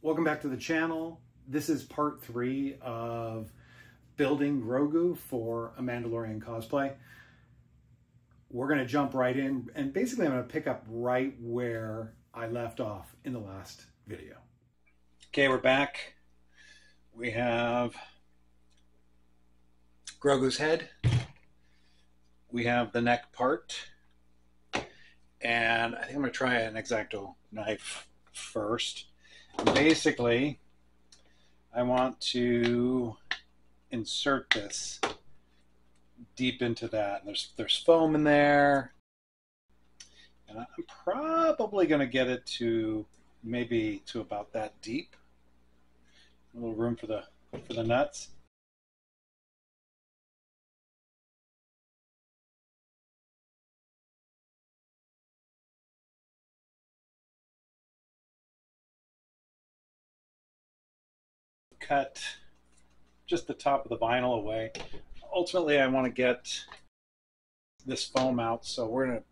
Welcome back to the channel. This is part 3 of building Grogu for a Mandalorian cosplay. We're going to jump right in, and basically I'm going to pick up right where I left off in the last video. Okay, we're back. We have Grogu's head. We have the neck part. And I think I'm going to try an X-Acto knife first. Basically, I want to insert this deep into that. There's foam in there, and I'm probably going to get it to maybe to about that deep. A little room for the nuts. Cut just the top of the vinyl away. Ultimately, I want to get this foam out, so we're going to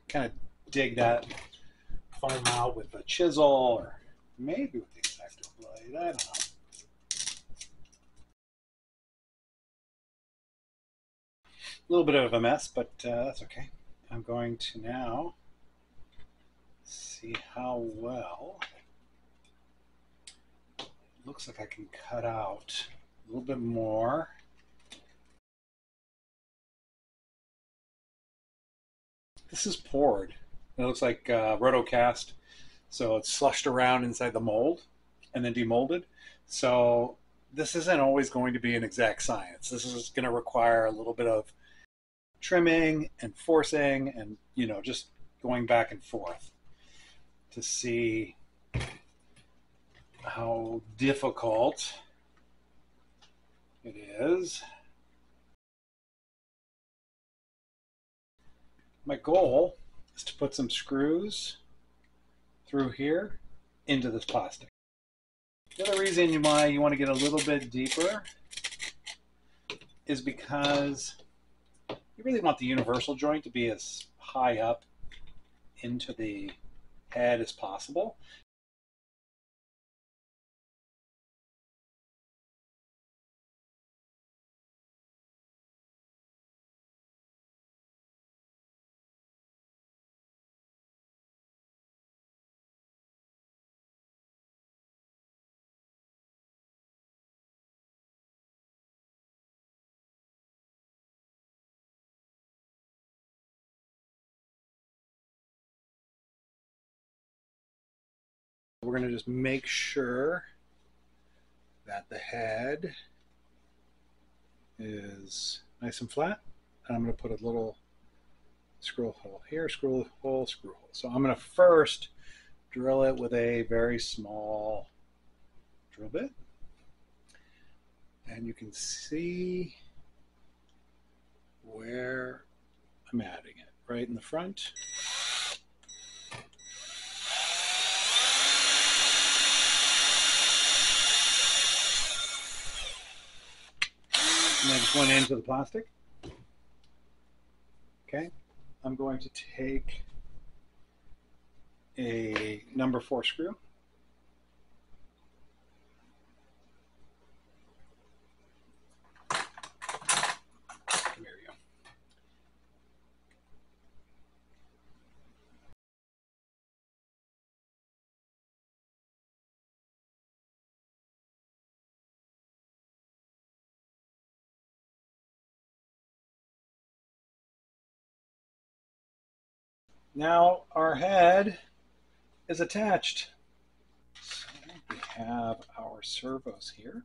kind of dig that foam out with a chisel, or maybe with the X-Acto blade. I don't know. A little bit of a mess, but that's okay. I'm going to now see how well it looks like I can cut out a little bit more. This is poured. It looks like rotocast, so it's slushed around inside the mold and then demolded. So this isn't always going to be an exact science. This is going to require a little bit of trimming and forcing and, you know, just going back and forth to see how difficult it is. My goal is to put some screws through here into this plastic. The other reason why you want to get a little bit deeper is because you really want the universal joint to be as high up into the head as possible. We're going to just make sure that the head is nice and flat. And I'm going to put a little screw hole here, screw hole, screw hole. So I'm going to first drill it with a very small drill bit. And you can see where I'm adding it, right in the front. And I just went into the plastic. Okay, I'm going to take a number 4 screw. There we go. Now our head is attached. So we have our servos here,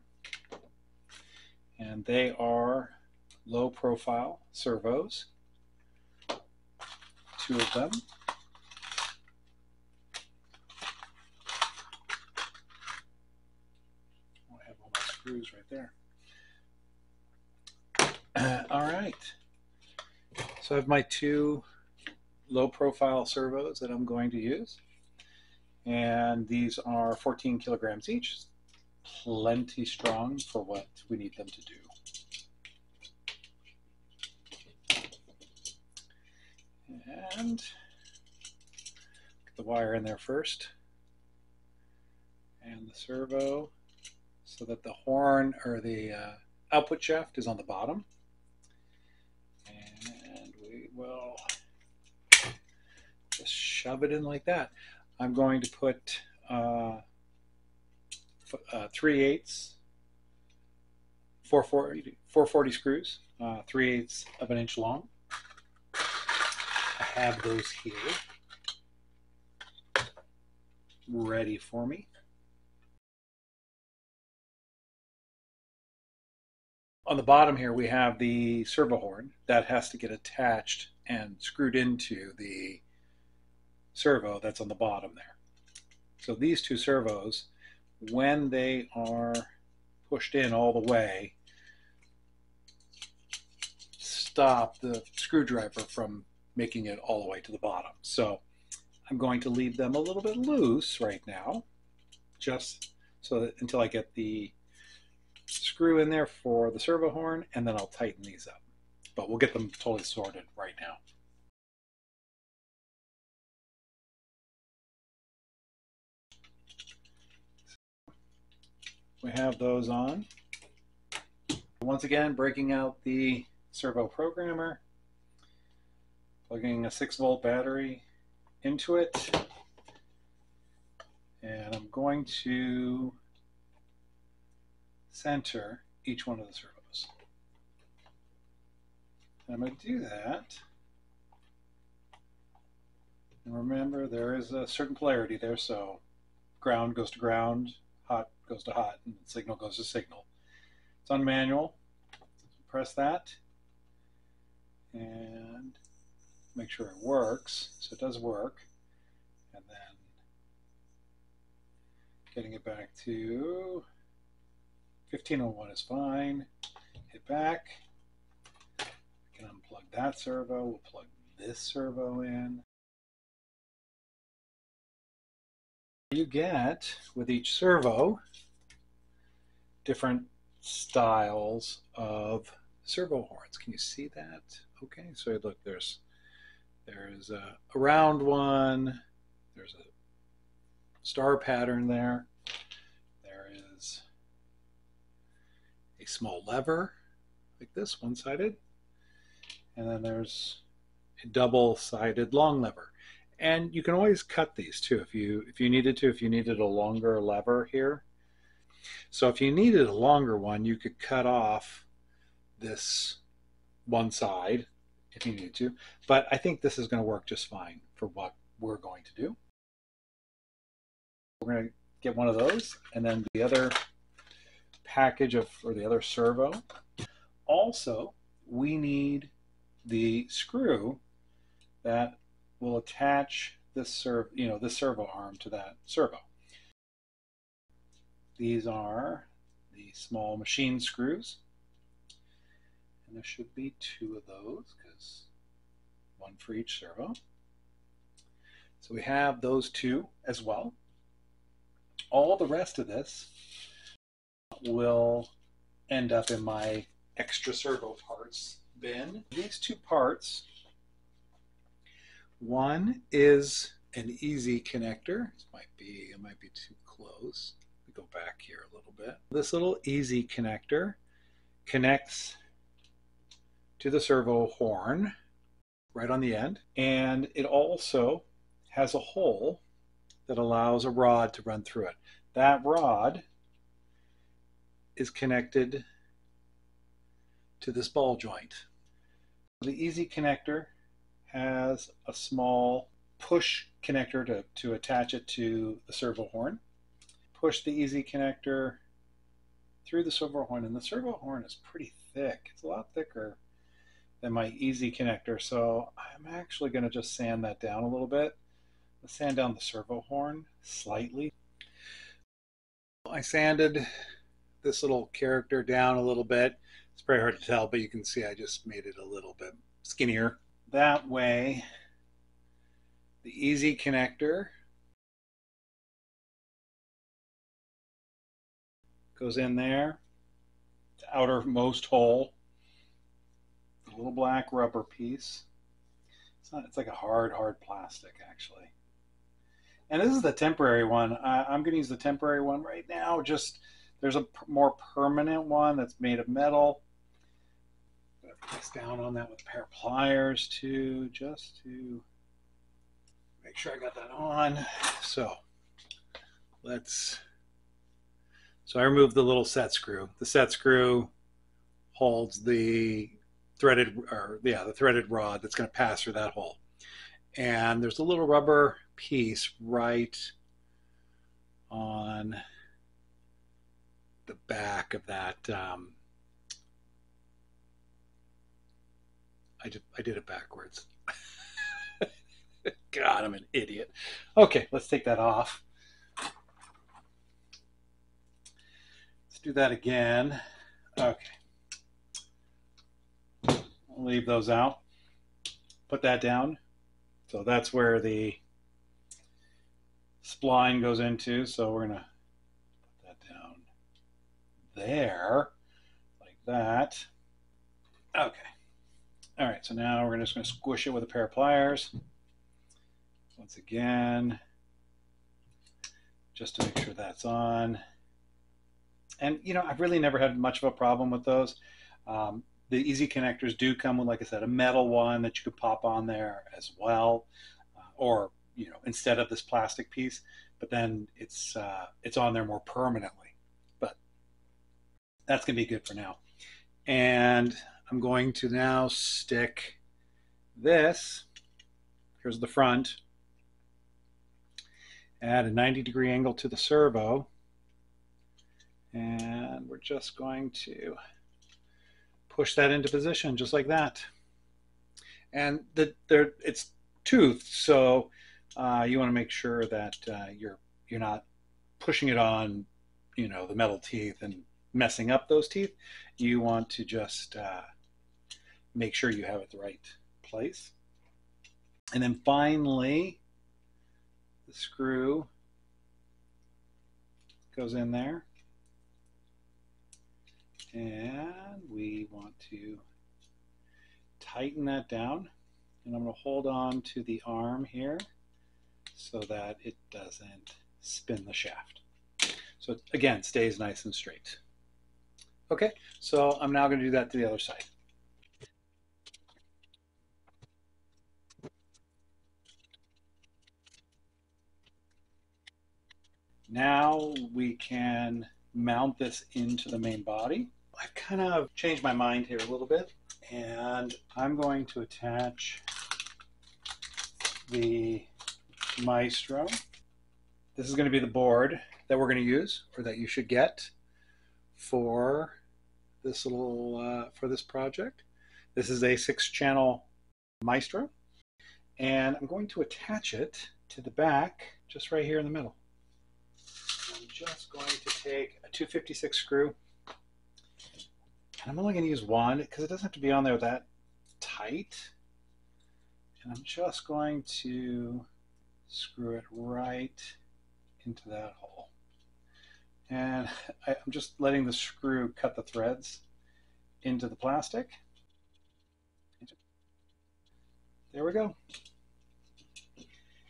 and they are low profile servos, 2 of them. I have all my screws right there. All right, so I have my 2 low profile servos that I'm going to use, and these are 14 kilograms each, plenty strong for what we need them to do. And get the wire in there first, and the servo so that the horn or the output shaft is on the bottom. And we will just shove it in like that. I'm going to put 3/8 440 screws, 3/8 of an inch long. I have those here ready for me. On the bottom here we have the servo horn that has to get attached and screwed into the servo that's on the bottom there. So these two servos, when they are pushed in all the way, stop the screwdriver from making it all the way to the bottom. So I'm going to leave them a little bit loose right now, just so that until I get the screw in there for the servo horn, and then I'll tighten these up. But we'll get them totally sorted right now. We have those on. Once again, breaking out the servo programmer, plugging a 6-volt battery into it, and I'm going to center each one of the servos. And I'm going to do that. And remember, there is a certain polarity there, so ground goes to ground, hot goes to hot, and signal goes to signal. It's on manual. Press that and make sure it works. So it does work. And then getting it back to 1501 is fine. Hit back. I can unplug that servo. We'll plug this servo in. You get, with each servo, different styles of servo horns. Can you see that? Okay, so look, there's a round one, there's a star pattern there, there is a small lever like this, one-sided, and then there's a double-sided long lever. And you can always cut these too if you needed to, if you needed a longer lever here. So if you needed a longer one, you could cut off this one side if you needed to, but I think this is going to work just fine for what we're going to do. We're going to get one of those, and then the other package or the other servo. Also, we need the screw that will attach this servo arm to that servo. These are the small machine screws, and there should be 2 of those, because one for each servo. So we have those 2 as well. All the rest of this will end up in my extra servo parts bin. These 2 parts, one is an easy connector. It might be too close. Let me go back here a little bit. This little easy connector connects to the servo horn right on the end, and it also has a hole that allows a rod to run through it. That rod is connected to this ball joint. The easy connector has a small push connector to attach it to the servo horn. Push the easy connector through the servo horn, and the servo horn is pretty thick. It's a lot thicker than my easy connector, so I'm actually going to just sand that down a little bit. Let's sand down the servo horn slightly. I sanded this little character down a little bit. It's very hard to tell, but you can see I just made it a little bit skinnier. That way, the easy connector goes in there, the outermost hole, a little black rubber piece. It's like a hard plastic, actually. And this is the temporary one. I'm going to use the temporary one right now. Just there's a more permanent one that's made of metal. I'm going to press down on that with a pair of pliers too, just to make sure I got that on. So I removed the little set screw. The set screw holds the the threaded rod that's going to pass through that hole. And there's a little rubber piece right on the back of that. I did it backwards. God, I'm an idiot. Okay, let's take that off. Let's do that again. Okay. I'll leave those out. Put that down. So that's where the spline goes into. So we're going to put that down there, like that. Okay. All right, so now we're just going to squish it with a pair of pliers. Once again, just to make sure that's on. And, you know, I've really never had much of a problem with those. The easy connectors do come with, like I said, a metal one that you could pop on there as well, or, you know, instead of this plastic piece. But then it's on there more permanently. But that's going to be good for now. And I'm going to now stick this. Here's the front. Add a 90-degree angle to the servo. And we're just going to push that into position just like that. And it's toothed, so you want to make sure that you're not pushing it on, you know, the metal teeth and messing up those teeth. You want to just make sure you have it the right place. And then finally, the screw goes in there. And we want to tighten that down. And I'm going to hold on to the arm here so that it doesn't spin the shaft. So again, stays nice and straight. Okay, so I'm now going to do that to the other side. Now we can mount this into the main body. I've kind of changed my mind here a little bit, and I'm going to attach the Maestro. This is going to be the board that we're going to use, or that you should get for this for this project. This is a 6-channel Maestro, and I'm going to attach it to the back, just right here in the middle. I'm just going to take a 256 screw, and I'm only going to use one because it doesn't have to be on there that tight. And I'm just going to screw it right into that hole. And I'm just letting the screw cut the threads into the plastic. There we go.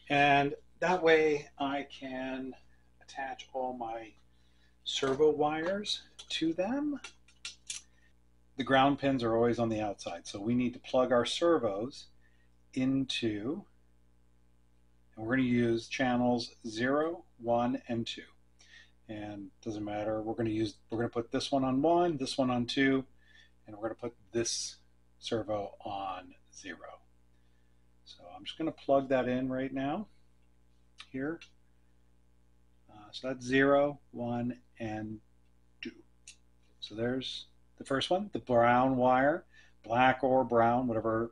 And that way I can attach all my servo wires to them. The ground pins are always on the outside, so we need to plug our servos into, and we're going to use channels 0, 1, and 2. And doesn't matter, we're going to put this one on 1, this one on 2, and we're going to put this servo on 0. So I'm just going to plug that in right now here. So that's 0, 1, and 2. So there's the first one, the brown wire, black or brown, whatever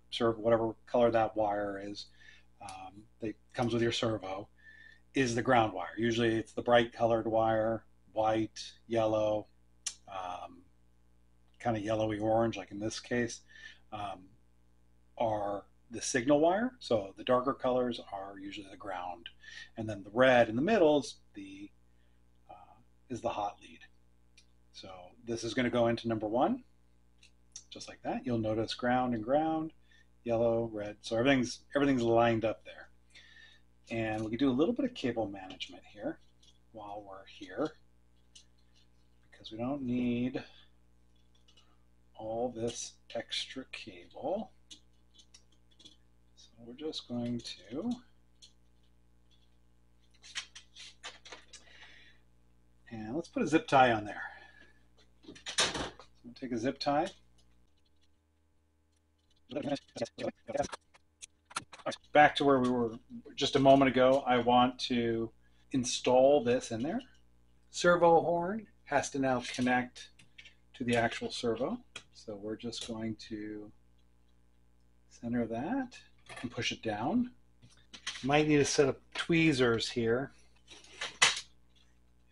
color that wire is, that comes with your servo, is the ground wire. Usually it's the bright colored wire, white, yellow, kind of yellowy orange, like in this case, are the signal wire. So the darker colors are usually the ground, and then the red in the middle is the hot lead. So this is going to go into number 1, just like that. You'll notice ground and ground, yellow, red. So everything's lined up there. And we can do a little bit of cable management here while we're here, because we don't need all this extra cable. So we're just going to and let's put a zip tie on there. We'll take a zip tie. Back to where we were just a moment ago. I want to install this in there. Servo horn has to now connect to the actual servo. So we're just going to center that and push it down. Might need a set of tweezers here.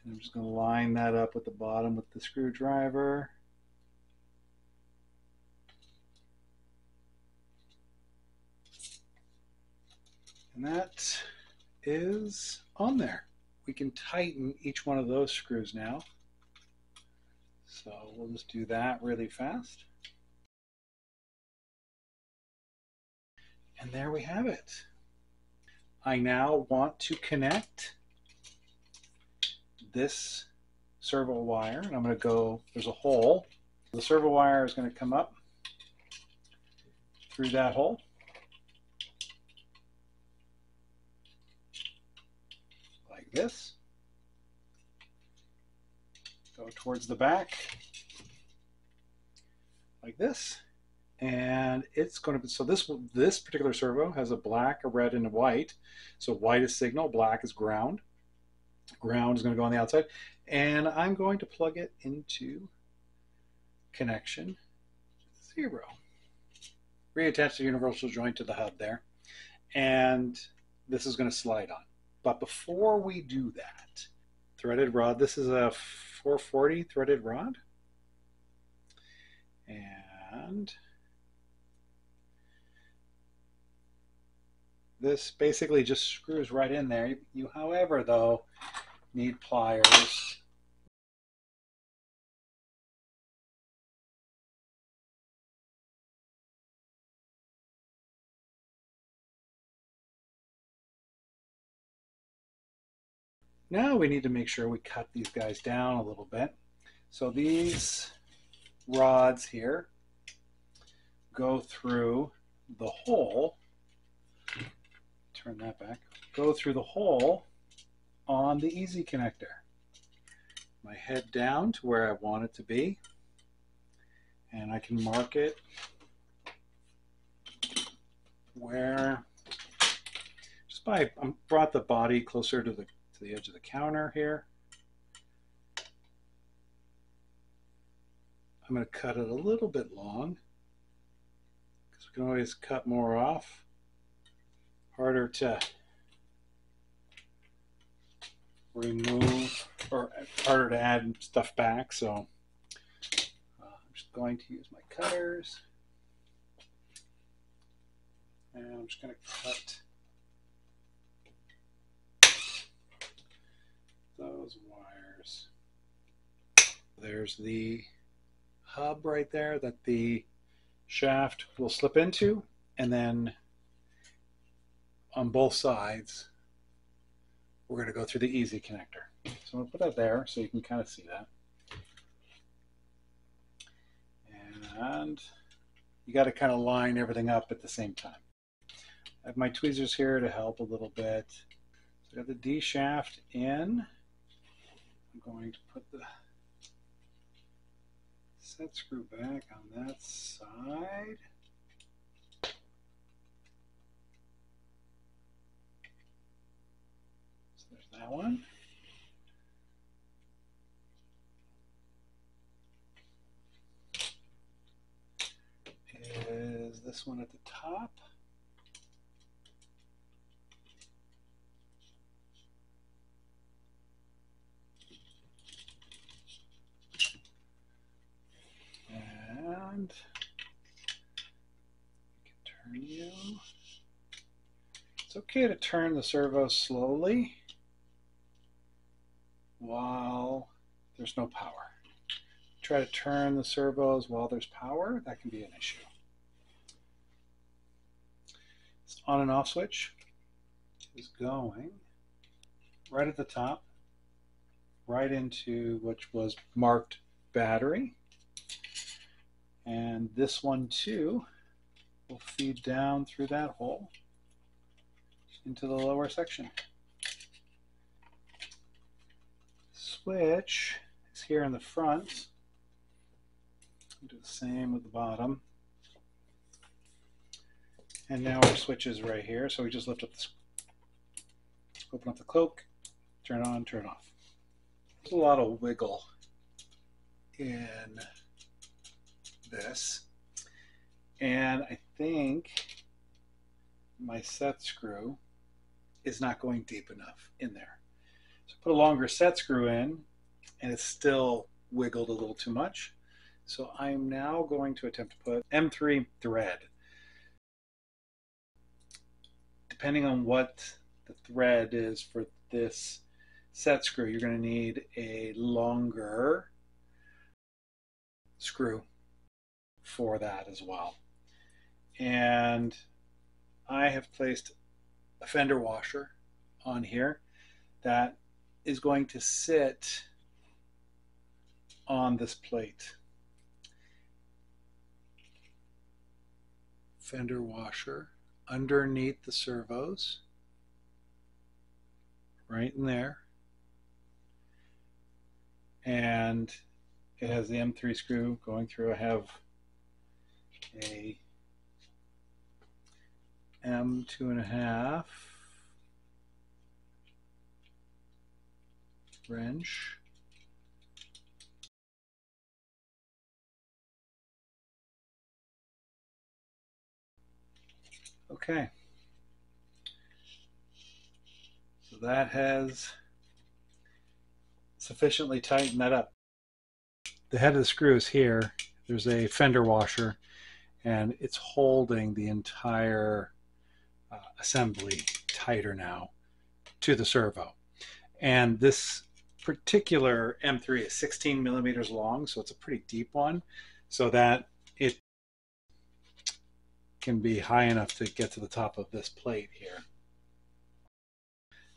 And I'm just going to line that up with the bottom with the screwdriver. And that is on there. We can tighten each one of those screws now. So we'll just do that really fast. And there we have it. I now want to connect this servo wire, and I'm going to go, there's a hole. The servo wire is going to come up through that hole. Like this. Go towards the back. Like this. And it's going to be, so this particular servo has a black, a red, and a white. So white is signal, black is ground. Ground is going to go on the outside. And I'm going to plug it into connection 0. Reattach the universal joint to the hub there. And this is going to slide on. But before we do that, threaded rod, this is a 440 threaded rod. And this basically just screws right in there. You, however, though, need pliers. Now we need to make sure we cut these guys down a little bit. So these rods here go through the hole. Turn that back. Go through the hole on the easy connector. My head down to where I want it to be, and I can mark it where, just by, I brought the body closer to the edge of the counter here. I'm going to cut it a little bit long because we can always cut more off. Harder to remove, or harder to add stuff back, so I'm just going to use my cutters, and I'm just going to cut those wires. There's the hub right there that the shaft will slip into, and then on both sides we're going to go through the easy connector. So I'm going to put that there so you can kind of see that. And you got to kind of line everything up at the same time. I have my tweezers here to help a little bit. So I got the D shaft in. I'm going to put the set screw back on that side. So there's that one. Is this one at the top? And we can turn you. It's okay to turn the servo slowly while there's no power. Try to turn the servos while there's power, that can be an issue. It's on and off switch. is going right at the top, right into which was marked battery. And this one too will feed down through that hole into the lower section. Switch is here in the front. Do the same with the bottom. And now our switch is right here. So we just lift up the, open up the cloak, turn on, turn off. There's a lot of wiggle in this. And I think my set screw is not going deep enough in there. So put a longer set screw in, and it's still wiggled a little too much. So I'm now going to attempt to put M3 thread. Depending on what the thread is for this set screw, you're going to need a longer screw for that as well. And I have placed a fender washer on here that is going to sit on this plate. Fender washer underneath the servos, right in there. And it has the M3 screw going through. I have a M2.5 wrench. Okay. So that has sufficiently tightened that up. The head of the screw is here. There's a fender washer, and it's holding the entire assembly tighter now to the servo. And this particular M3 is 16 millimeters long, so it's a pretty deep one, so that it can be high enough to get to the top of this plate here.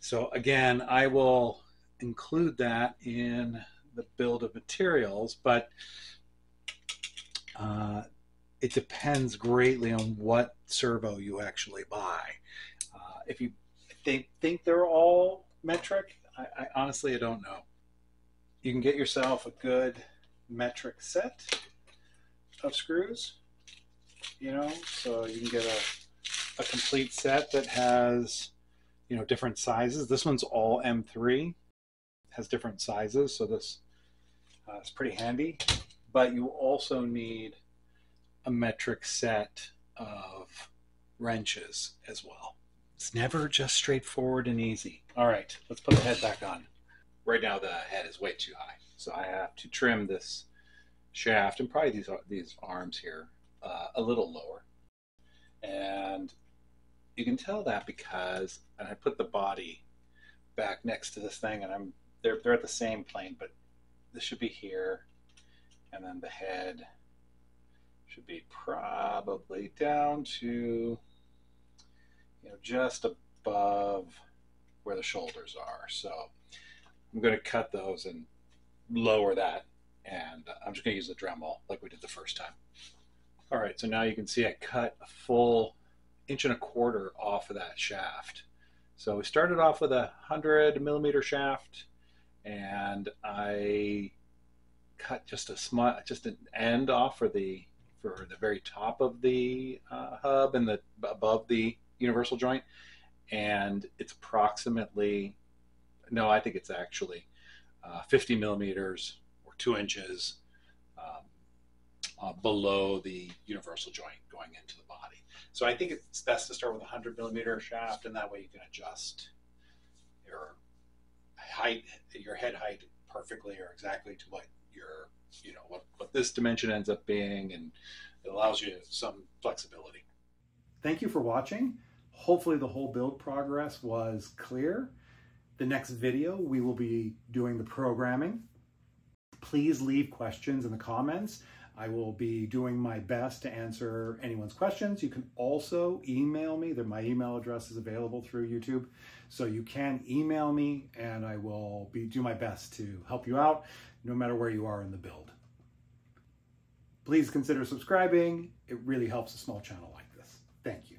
So again, I will include that in the build of materials, but it depends greatly on what servo you actually buy. If you think they're all metric, I honestly don't know. You can get yourself a good metric set of screws, you know, so you can get a complete set that has, you know, different sizes. This one's all M3, has different sizes, so this is pretty handy. But you also need a metric set of wrenches as well. It's never just straightforward and easy. All right, let's put the head back on. Right now the head is way too high, so I have to trim this shaft and probably these arms here a little lower. And you can tell that because I put the body back next to this thing, and they're at the same plane, but this should be here, and then the head should be probably down to, you know, just above where the shoulders are. So I'm going to cut those and lower that, and I'm just going to use the Dremel like we did the first time. All right, so now you can see I cut a full 1.25 inches off of that shaft. So we started off with 100 millimeter shaft, and I cut just an end off for the very top of the hub and above the universal joint, and it's approximately, no, I think it's actually 50 millimeters or 2 inches below the universal joint going into the body. So I think it's best to start with a 100 millimeter shaft, and that way you can adjust your height, your head height perfectly or exactly to what your, you know, what this dimension ends up being, and it allows you some flexibility. Thank you for watching. Hopefully the whole build progress was clear. The next video, we will be doing the programming. Please leave questions in the comments. I will be doing my best to answer anyone's questions. You can also email me. My email address is available through YouTube. So you can email me and I will do my best to help you out no matter where you are in the build. Please consider subscribing. It really helps a small channel like this. Thank you.